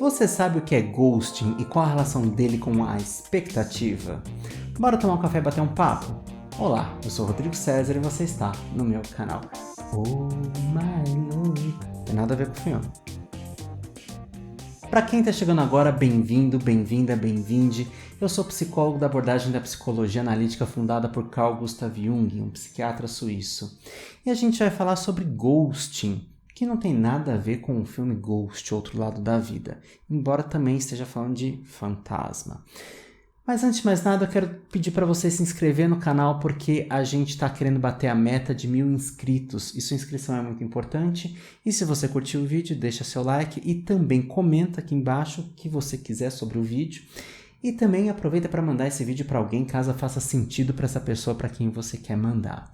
Você sabe o que é ghosting e qual a relação dele com a expectativa? Bora tomar um café e bater um papo? Olá, eu sou o Rodrigo César e você está no meu canal. Oh my love. Tem nada a ver com o filme. Para quem está chegando agora, bem-vindo, bem-vinda, bem-vinde. Eu sou psicólogo da abordagem da psicologia analítica fundada por Carl Gustav Jung, um psiquiatra suíço. E a gente vai falar sobre ghosting, que não tem nada a ver com o filme Ghost, Outro Lado da Vida, embora também esteja falando de fantasma. Mas antes de mais nada, eu quero pedir para você se inscrever no canal porque a gente está querendo bater a meta de 1000 inscritos e sua inscrição é muito importante. E se você curtiu o vídeo, deixa seu like e também comenta aqui embaixo o que você quiser sobre o vídeo. E também aproveita para mandar esse vídeo para alguém caso faça sentido para essa pessoa para quem você quer mandar.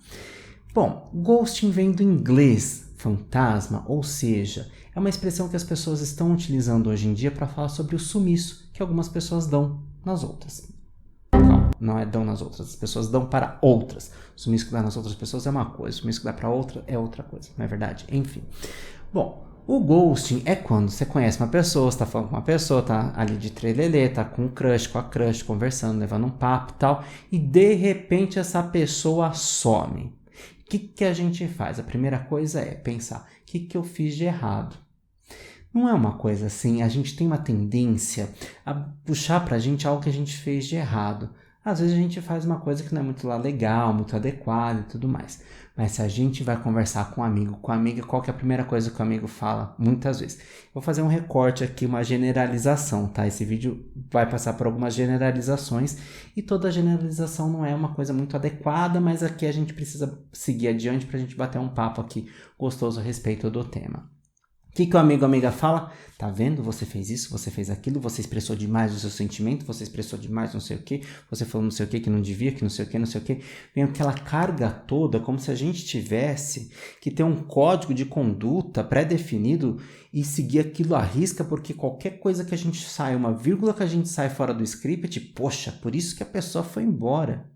Bom, ghosting vem do inglês fantasma, ou seja, é uma expressão que as pessoas estão utilizando hoje em dia para falar sobre o sumiço que algumas pessoas dão nas outras. Calma, não é dão nas outras, as pessoas dão para outras. O sumiço que dá nas outras pessoas é uma coisa, o sumiço que dá para outra é outra coisa, não é verdade? Enfim. Bom, o ghosting é quando você conhece uma pessoa, você tá falando com uma pessoa, tá ali de trelelê, tá com um crush, com a crush, conversando, levando um papo e tal, e de repente essa pessoa some. O que a gente faz? A primeira coisa é pensar, o que eu fiz de errado? Não é uma coisa assim, a gente tem uma tendência a puxar pra gente algo que a gente fez de errado. Às vezes a gente faz uma coisa que não é muito legal, muito adequada e tudo mais. Mas se a gente vai conversar com um amigo, com a amiga, qual que é a primeira coisa que o amigo fala? Muitas vezes. Vou fazer um recorte aqui, uma generalização, tá? Esse vídeo vai passar por algumas generalizações e toda generalização não é uma coisa muito adequada, mas aqui a gente precisa seguir adiante pra gente bater um papo aqui gostoso a respeito do tema. O que o amigo ou amiga fala? Tá vendo? Você fez isso, você fez aquilo, você expressou demais o seu sentimento, você expressou demais não sei o que, você falou não sei o que não devia, que não sei o que, não sei o que. Vem aquela carga toda, como se a gente tivesse que ter um código de conduta pré-definido e seguir aquilo à risca, porque qualquer coisa que a gente sai, uma vírgula que a gente sai fora do script, poxa, por isso que a pessoa foi embora.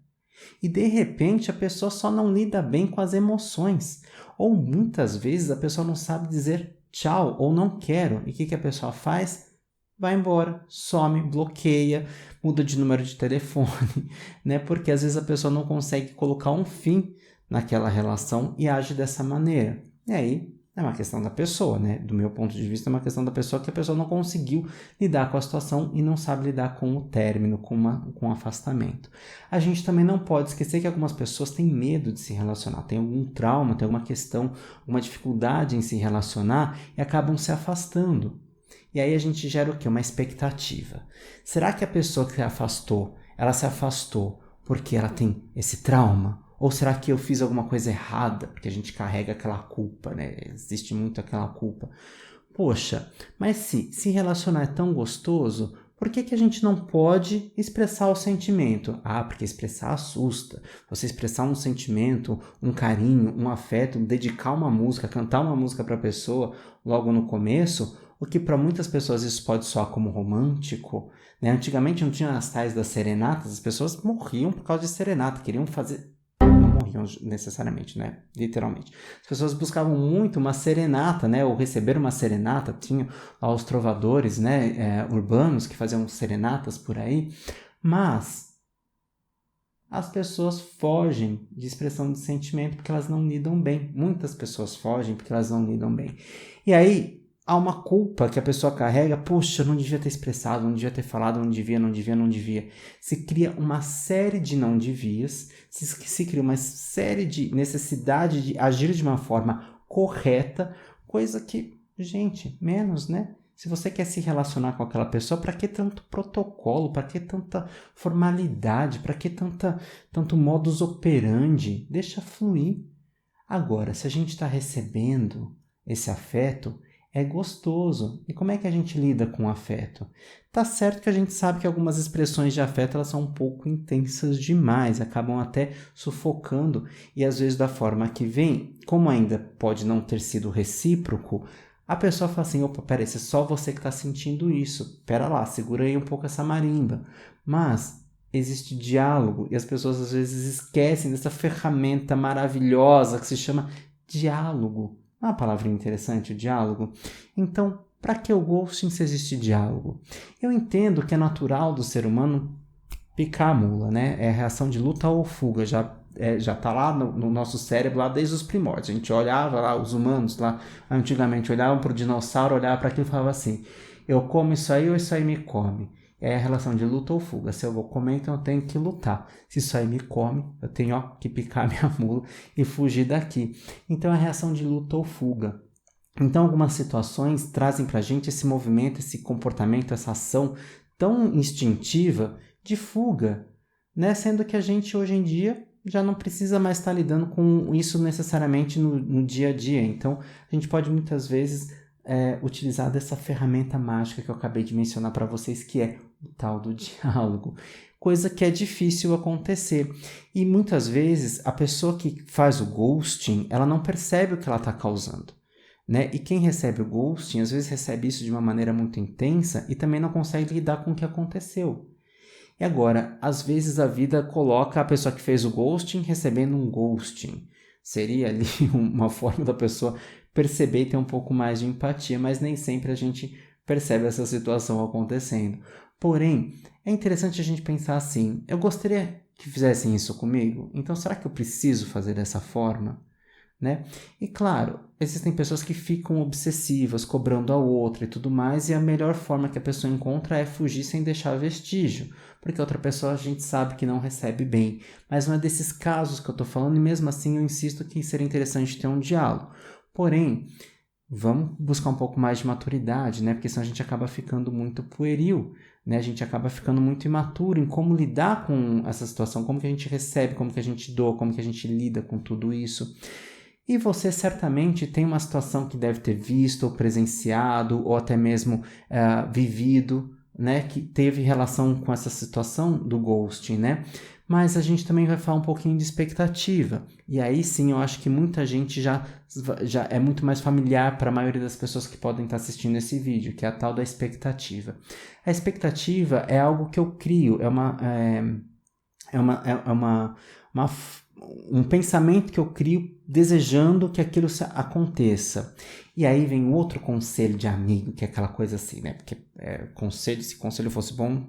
E de repente a pessoa só não lida bem com as emoções. Ou muitas vezes a pessoa não sabe dizer tchau ou não quero. E o que a pessoa faz? Vai embora, some, bloqueia, muda de número de telefone, né? Porque às vezes a pessoa não consegue colocar um fim naquela relação e age dessa maneira. E aí é uma questão da pessoa, né? Do meu ponto de vista é uma questão da pessoa que a pessoa não conseguiu lidar com a situação e não sabe lidar com o término, com o afastamento. A gente também não pode esquecer que algumas pessoas têm medo de se relacionar, tem algum trauma, tem alguma questão, uma dificuldade em se relacionar e acabam se afastando. E aí a gente gera o quê? Uma expectativa. Será que a pessoa que se afastou, ela se afastou porque ela tem esse trauma? Ou será que eu fiz alguma coisa errada? Porque a gente carrega aquela culpa, né? Existe muito aquela culpa. Poxa, mas se relacionar é tão gostoso, por que a gente não pode expressar o sentimento? Ah, porque expressar assusta. Você expressar um sentimento, um carinho, um afeto, dedicar uma música, cantar uma música para a pessoa logo no começo, o que para muitas pessoas isso pode soar como romântico, né? Antigamente não tinha as tais das serenatas, as pessoas morriam por causa de serenata, queriam fazer... morriam necessariamente, né? Literalmente. As pessoas buscavam muito uma serenata, né? Ou receber uma serenata. Tinham lá os trovadores, né? Urbanos que faziam serenatas por aí. Mas as pessoas fogem de expressão de sentimento porque elas não lidam bem. Muitas pessoas fogem porque elas não lidam bem. E aí há uma culpa que a pessoa carrega. Puxa, eu não devia ter expressado, não devia ter falado, não devia. Se cria uma série de não devias, se cria uma série de necessidade de agir de uma forma correta, coisa que, gente, menos, né? Se você quer se relacionar com aquela pessoa, para que tanto protocolo, para que tanta formalidade, para que tanto modus operandi? Deixa fluir. Agora, se a gente está recebendo esse afeto, é gostoso. E como é que a gente lida com o afeto? Tá certo que a gente sabe que algumas expressões de afeto elas são um pouco intensas demais, acabam até sufocando e às vezes da forma que vem, como ainda pode não ter sido recíproco, a pessoa fala assim, opa, peraí, é só você que está sentindo isso. Pera lá, segura aí um pouco essa marimba. Mas existe diálogo e as pessoas às vezes esquecem dessa ferramenta maravilhosa que se chama diálogo. Uma palavra interessante, o diálogo. Então, Para que o ghosting se existe diálogo? Eu entendo que é natural do ser humano picar a mula, né? É a reação de luta ou fuga, já tá lá no nosso cérebro lá desde os primórdios. A gente olhava lá, os humanos lá antigamente olhavam para o dinossauro, olhavam para aquilo e falavam assim, eu como isso aí ou isso aí me come? É a relação de luta ou fuga. Se eu vou comer, então eu tenho que lutar. Se isso aí me come, eu tenho que picar minha mula e fugir daqui. Então é a reação de luta ou fuga. Então algumas situações trazem para a gente esse movimento, esse comportamento, essa ação tão instintiva de fuga, né? Sendo que a gente hoje em dia já não precisa mais estar lidando com isso necessariamente no dia a dia. Então a gente pode muitas vezes utilizar dessa ferramenta mágica que eu acabei de mencionar para vocês, que é o tal do diálogo. Coisa que é difícil acontecer. E muitas vezes a pessoa que faz o ghosting, ela não percebe o que ela está causando. Né? E quem recebe o ghosting, às vezes recebe isso de uma maneira muito intensa e também não consegue lidar com o que aconteceu. E agora, às vezes a vida coloca a pessoa que fez o ghosting recebendo um ghosting. Seria ali uma forma da pessoa perceber e ter um pouco mais de empatia, mas nem sempre a gente percebe essa situação acontecendo. Porém, é interessante a gente pensar assim, eu gostaria que fizessem isso comigo, então será que eu preciso fazer dessa forma? Né? E claro, existem pessoas que ficam obsessivas, cobrando a outra e tudo mais, e a melhor forma que a pessoa encontra é fugir sem deixar vestígio, porque a outra pessoa a gente sabe que não recebe bem. Mas não é desses casos que eu estou falando, e mesmo assim eu insisto que seria interessante ter um diálogo. Porém, vamos buscar um pouco mais de maturidade, né? Porque senão a gente acaba ficando muito pueril, né? A gente acaba ficando muito imaturo em como lidar com essa situação, como que a gente recebe, como que a gente doa, como que a gente lida com tudo isso. E você certamente tem uma situação que deve ter visto, ou presenciado, ou até mesmo vivido, né, que teve relação com essa situação do ghosting, né? Mas a gente também vai falar um pouquinho de expectativa. E aí sim, eu acho que muita gente já é muito mais familiar para a maioria das pessoas que podem estar assistindo esse vídeo, que é a tal da expectativa. A expectativa é algo que eu crio, uma um pensamento que eu crio desejando que aquilo aconteça. E aí vem outro conselho de amigo, que é aquela coisa assim, né? Porque conselho, se conselho fosse bom,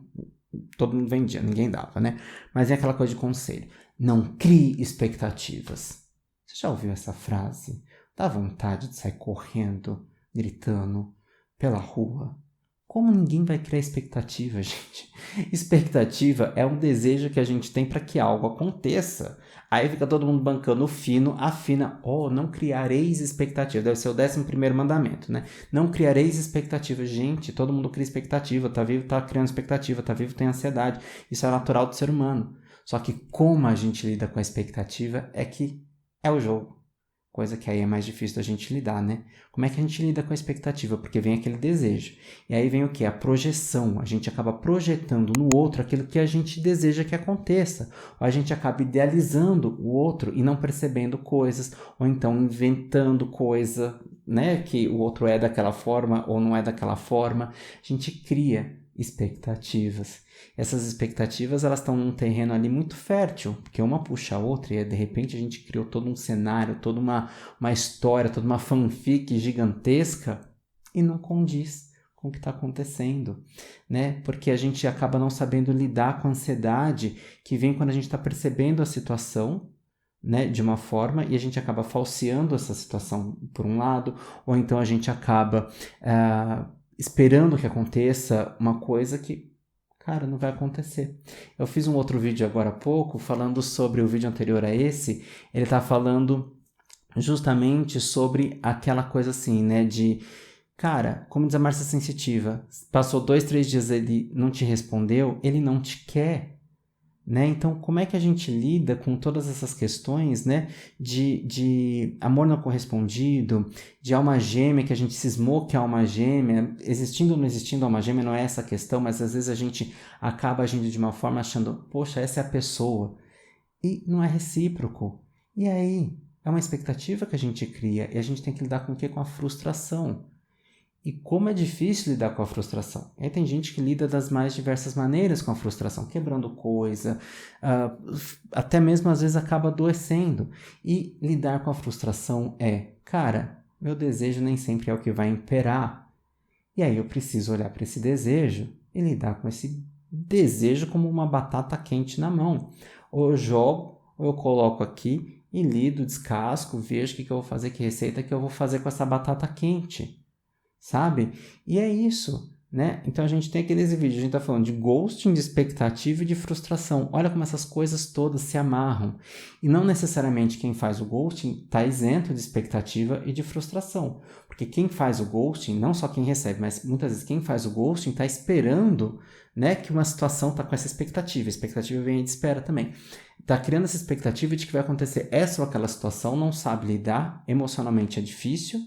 todo mundo vendia, ninguém dava, né? Mas é aquela coisa de conselho. Não crie expectativas. Você já ouviu essa frase? Dá vontade de sair correndo, gritando pela rua. Como ninguém vai criar expectativa, gente? Expectativa é um desejo que a gente tem para que algo aconteça. Aí fica todo mundo bancando fino, afina. Oh, não criareis expectativa. Deve ser o 11º mandamento, né? Não criareis expectativa. Gente, todo mundo cria expectativa. Tá vivo, tá criando expectativa. Tá vivo, tem ansiedade. Isso é natural do ser humano. Só que como a gente lida com a expectativa é que é o jogo. Coisa que aí é mais difícil da gente lidar, né? Como é que a gente lida com a expectativa? Porque vem aquele desejo. E aí vem o quê? A projeção. A gente acaba projetando no outro aquilo que a gente deseja que aconteça. Ou a gente acaba idealizando o outro e não percebendo coisas. Ou então inventando coisa, né? Que o outro é daquela forma ou não é daquela forma. A gente cria expectativas. Essas expectativas, elas estão num terreno ali muito fértil, porque uma puxa a outra e de repente a gente criou todo um cenário, toda uma história, toda uma fanfic gigantesca e não condiz com o que está acontecendo, né? Porque a gente acaba não sabendo lidar com a ansiedade que vem quando a gente está percebendo a situação, né, de uma forma, e a gente acaba falseando essa situação por um lado, ou então a gente acaba esperando que aconteça uma coisa que, cara, não vai acontecer. Eu fiz um outro vídeo agora há pouco falando sobre o vídeo anterior a esse. Ele tá falando justamente sobre aquela coisa assim, né? De, cara, como diz a Márcia Sensitiva, passou 2, 3 dias ele não te respondeu, ele não te quer. Né? Então, como é que a gente lida com todas essas questões, né? de amor não correspondido, de alma gêmea, que a gente cismou que é alma gêmea, existindo ou não existindo alma gêmea, não é essa a questão, mas às vezes a gente acaba agindo de uma forma achando, poxa, essa é a pessoa, e não é recíproco. E aí, é uma expectativa que a gente cria, e a gente tem que lidar com o quê? Com a frustração. E como é difícil lidar com a frustração. E aí tem gente que lida das mais diversas maneiras com a frustração, quebrando coisa, até mesmo às vezes acaba adoecendo. E lidar com a frustração é, cara, meu desejo nem sempre é o que vai imperar. E aí eu preciso olhar para esse desejo e lidar com esse desejo como uma batata quente na mão. Ou eu jogo, ou eu coloco aqui e lido, descasco, vejo o que eu vou fazer, que receita que eu vou fazer com essa batata quente, sabe? E é isso, né? Então a gente tem aqueles vídeos, a gente tá falando de ghosting, de expectativa e de frustração. Olha como essas coisas todas se amarram. E não necessariamente quem faz o ghosting está isento de expectativa e de frustração. Porque quem faz o ghosting, não só quem recebe, mas muitas vezes quem faz o ghosting está esperando, né, que uma situação está com essa expectativa. A expectativa vem de espera também. Está criando essa expectativa de que vai acontecer essa ou aquela situação, não sabe lidar, emocionalmente é difícil.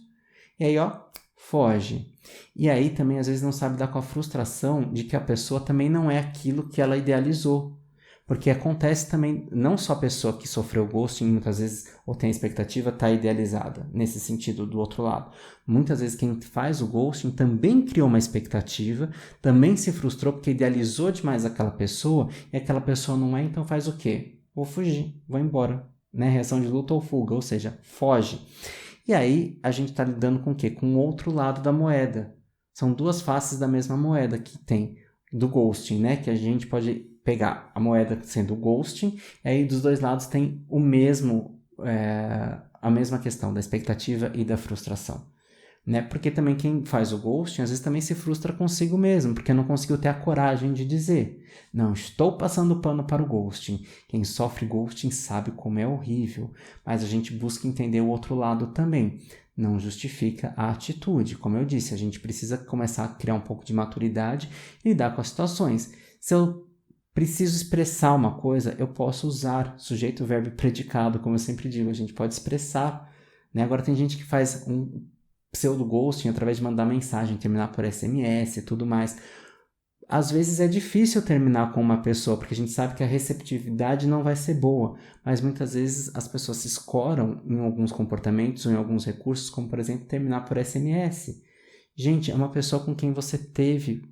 E aí, ó, foge. E aí também às vezes não sabe lidar com a frustração de que a pessoa também não é aquilo que ela idealizou. Porque acontece também, não só a pessoa que sofreu ghosting, muitas vezes, ou tem a expectativa, está idealizada, nesse sentido, do outro lado. Muitas vezes quem faz o ghosting também criou uma expectativa, também se frustrou porque idealizou demais aquela pessoa, e aquela pessoa não é, então faz o quê? Vou fugir, vou embora. Né? Reação de luta ou fuga, ou seja, foge. E aí a gente está lidando com o quê? Com o outro lado da moeda. São duas faces da mesma moeda que tem do ghosting, né? Que a gente pode pegar a moeda sendo o ghosting, e aí dos dois lados tem o mesmo, a mesma questão da expectativa e da frustração. Né? Porque também quem faz o ghosting às vezes também se frustra consigo mesmo, porque não conseguiu ter a coragem de dizer: não, estou passando pano para o ghosting. Quem sofre ghosting sabe como é horrível, mas a gente busca entender o outro lado também. Não justifica a atitude. Como eu disse, a gente precisa começar a criar um pouco de maturidade e lidar com as situações. Se eu preciso expressar uma coisa, eu posso usar sujeito, verbo e predicado, como eu sempre digo, a gente pode expressar. Né? Agora tem gente que faz um pseudo-ghosting através de mandar mensagem, terminar por SMS e tudo mais. Às vezes é difícil terminar com uma pessoa, porque a gente sabe que a receptividade não vai ser boa, mas muitas vezes as pessoas se escoram em alguns comportamentos ou em alguns recursos, como por exemplo terminar por SMS. Gente, é uma pessoa com quem você teve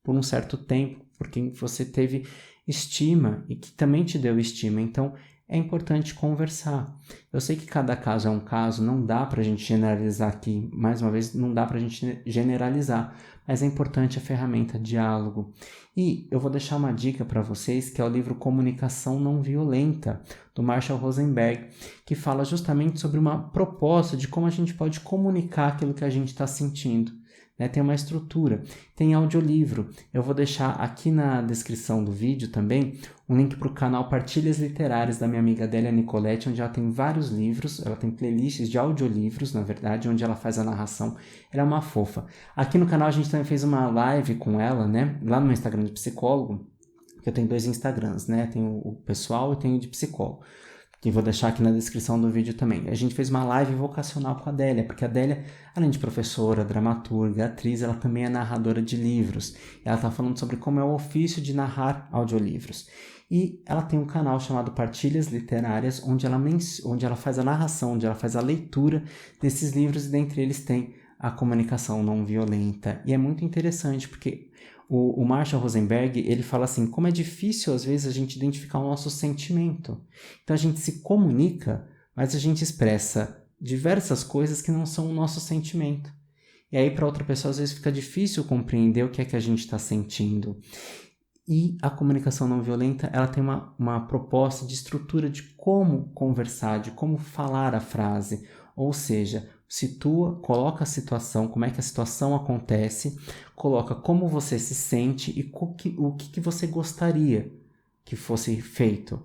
por um certo tempo, por quem você teve estima e que também te deu estima, então é importante conversar. Eu sei que cada caso é um caso, não dá para a gente generalizar aqui, mais uma vez, não dá para a gente generalizar, mas é importante a ferramenta diálogo. E eu vou deixar uma dica para vocês, que é o livro Comunicação Não Violenta, do Marshall Rosenberg, que fala justamente sobre uma proposta de como a gente pode comunicar aquilo que a gente está sentindo. Né? Tem uma estrutura, tem audiolivro. Eu vou deixar aqui na descrição do vídeo também um link para o canal Partilhas Literárias da minha amiga Adélia Nicoletti, onde ela tem vários livros, ela tem playlists de audiolivros, na verdade, onde ela faz a narração. Ela é uma fofa. Aqui no canal a gente também fez uma live com ela, né? Lá no meu Instagram de psicólogo, que eu tenho 2 Instagrams, né? Tem o pessoal e tem o de psicólogo, que vou deixar aqui na descrição do vídeo também. A gente fez uma live vocacional com a Adélia, porque a Adélia, além de professora, dramaturga, atriz, ela também é narradora de livros. Ela está falando sobre como é o ofício de narrar audiolivros. E ela tem um canal chamado Partilhas Literárias, onde ela faz a narração, onde ela faz a leitura desses livros, e dentre eles tem a comunicação não violenta. E é muito interessante, porque o Marshall Rosenberg, ele fala assim, como é difícil às vezes a gente identificar o nosso sentimento. Então a gente se comunica, mas a gente expressa diversas coisas que não são o nosso sentimento. E aí para outra pessoa às vezes fica difícil compreender o que é que a gente está sentindo. E a comunicação não violenta, ela tem uma proposta de estrutura de como conversar, de como falar a frase. Ou seja, situa, coloca a situação, como é que a situação acontece, coloca como você se sente e o que você gostaria que fosse feito.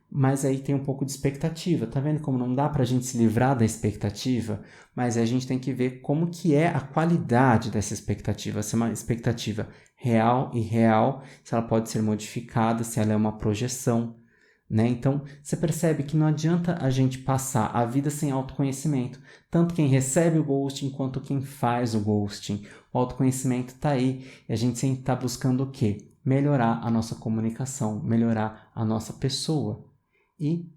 Mas aí tem um pouco de expectativa, tá vendo como não dá pra gente se livrar da expectativa? Mas a gente tem que ver como que é a qualidade dessa expectativa, se é uma expectativa real e real, se ela pode ser modificada, se ela é uma projeção, né? Então, você percebe que não adianta a gente passar a vida sem autoconhecimento, tanto quem recebe o ghosting quanto quem faz o ghosting. O autoconhecimento está aí e a gente sempre está buscando o quê? Melhorar a nossa comunicação, melhorar a nossa pessoa. E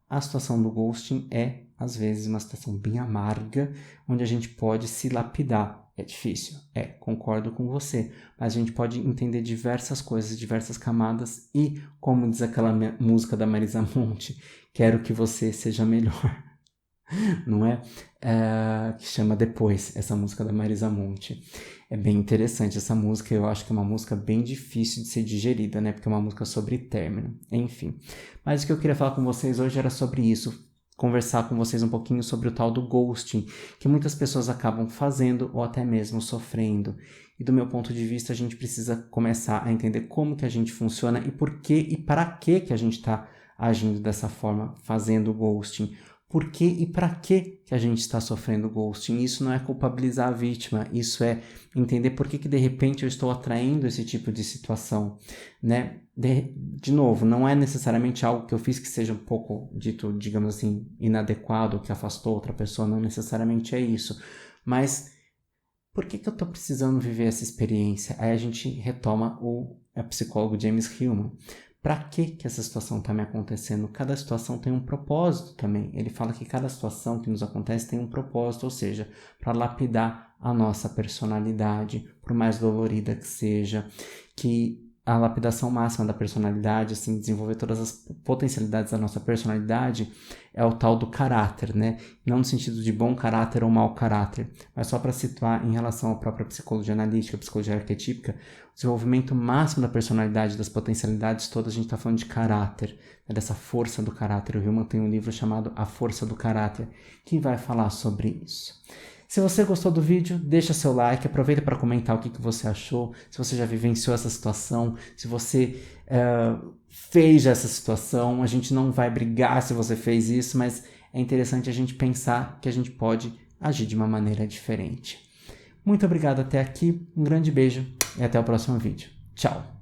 a situação do ghosting é, às vezes, uma situação bem amarga, onde a gente pode se lapidar. É difícil, concordo com você, mas a gente pode entender diversas coisas, diversas camadas e, como diz aquela música da Marisa Monte, quero que você seja melhor, não é? Que chama Depois, essa música da Marisa Monte. É bem interessante essa música, eu acho que é uma música bem difícil de ser digerida, né? Porque é uma música sobre término, enfim. Mas o que eu queria falar com vocês hoje era sobre isso, conversar com vocês um pouquinho sobre o tal do ghosting, que muitas pessoas acabam fazendo ou até mesmo sofrendo. E do meu ponto de vista, a gente precisa começar a entender como que a gente funciona e por que e para que a gente está agindo dessa forma, fazendo o ghosting. Por que e para que a gente está sofrendo ghosting? Isso não é culpabilizar a vítima, isso é entender por que de repente eu estou atraindo esse tipo de situação, né? De novo, não é necessariamente algo que eu fiz que seja um pouco dito, digamos assim, inadequado, que afastou outra pessoa, não necessariamente é isso, mas por que eu estou precisando viver essa experiência? Aí a gente retoma o psicólogo James Hillman. Para que essa situação está me acontecendo? Cada situação tem um propósito também. Ele fala que cada situação que nos acontece tem um propósito, ou seja, para lapidar a nossa personalidade, por mais dolorida que seja, que a lapidação máxima da personalidade, assim, desenvolver todas as potencialidades da nossa personalidade, é o tal do caráter, né? Não no sentido de bom caráter ou mau caráter, mas só para situar em relação à própria psicologia analítica, psicologia arquetípica, o desenvolvimento máximo da personalidade, das potencialidades todas, a gente está falando de caráter, né? Dessa força do caráter. O Hillman tem um livro chamado A Força do Caráter, que vai falar sobre isso. Se você gostou do vídeo, deixa seu like, aproveita para comentar o que você achou, se você já vivenciou essa situação, se você fez essa situação. A gente não vai brigar se você fez isso, mas é interessante a gente pensar que a gente pode agir de uma maneira diferente. Muito obrigado até aqui, um grande beijo e até o próximo vídeo. Tchau!